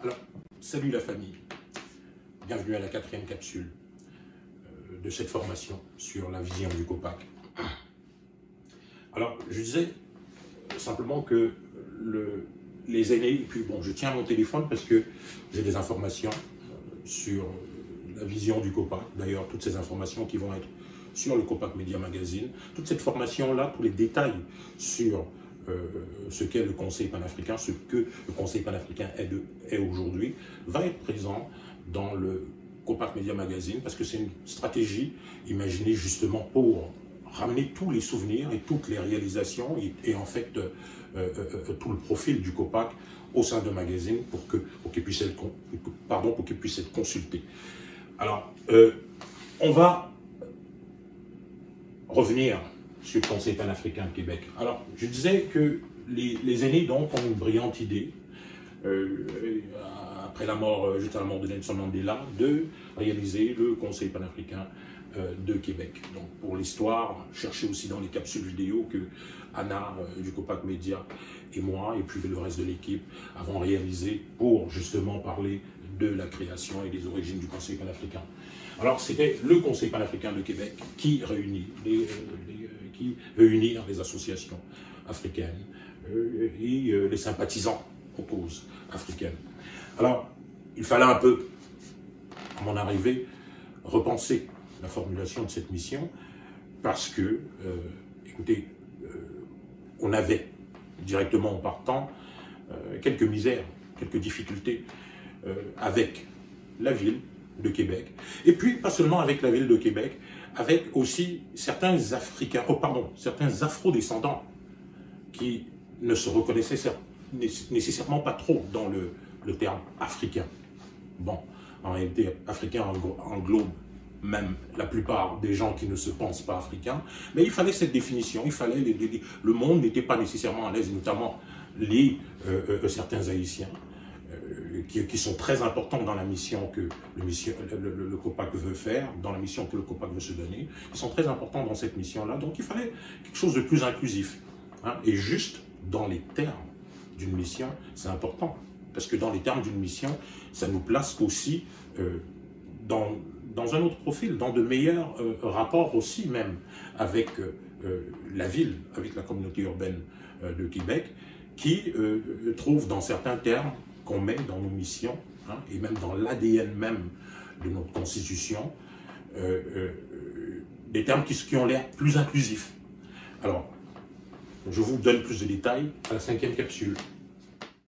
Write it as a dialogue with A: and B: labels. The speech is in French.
A: Alors, salut la famille, bienvenue à la 4e capsule de cette formation sur la vision du Copac. Alors, je disais simplement que les aînés, et puis bon, je tiens mon téléphone parce que j'ai des informations sur la vision du Copac, d'ailleurs toutes ces informations qui vont être sur le Copac Média Magazine, toute cette formation-là, tous les détails sur ce qu'est le Conseil panafricain, ce que le Conseil panafricain est aujourd'hui, va être présent dans le Copac Média Magazine parce que c'est une stratégie imaginée justement pour ramener tous les souvenirs et toutes les réalisations et en fait tout le profil du Copac au sein de magazine pour qu'il puisse être consulté. Alors, on va revenir sur le Conseil panafricain de Québec. Alors, je disais que les aînés donc ont une brillante idée, après la mort, juste à la mort de Nelson Mandela, de réaliser le Conseil panafricain de Québec. Donc, pour l'histoire, cherchez aussi dans les capsules vidéo que Anna du Copac Média et moi, et puis le reste de l'équipe, avons réalisé pour justement parler de la création et des origines du Conseil panafricain. Alors, c'était le Conseil panafricain de Québec qui réunit qui veut unir les associations africaines et les sympathisants aux causes africaines. Alors, il fallait un peu, à mon arrivée, repenser la formulation de cette mission parce que, écoutez, on avait directement en partant quelques misères, quelques difficultés avec la ville de Québec. Et puis, pas seulement avec la ville de Québec, avec aussi certains Africains, certains Afro-descendants qui ne se reconnaissaient nécessairement pas trop dans le terme africain. Bon, en réalité, africain englobe même la plupart des gens qui ne se pensent pas africains, mais il fallait cette définition, il fallait le monde n'était pas nécessairement à l'aise, notamment certains Haïtiens, qui sont très importants dans la mission que le Copac veut faire, dans la mission que le Copac veut se donner. Ils sont très importants dans cette mission-là, donc il fallait quelque chose de plus inclusif. Hein, et juste dans les termes d'une mission, c'est important, parce que dans les termes d'une mission, ça nous place aussi dans un autre profil, dans de meilleurs rapports aussi même avec la ville, avec la communauté urbaine de Québec, qui trouve dans certains termes qu'on met dans nos missions, hein, et même dans l'ADN même de notre constitution, des termes qui ont l'air plus inclusifs. Alors, je vous donne plus de détails à la 5e capsule.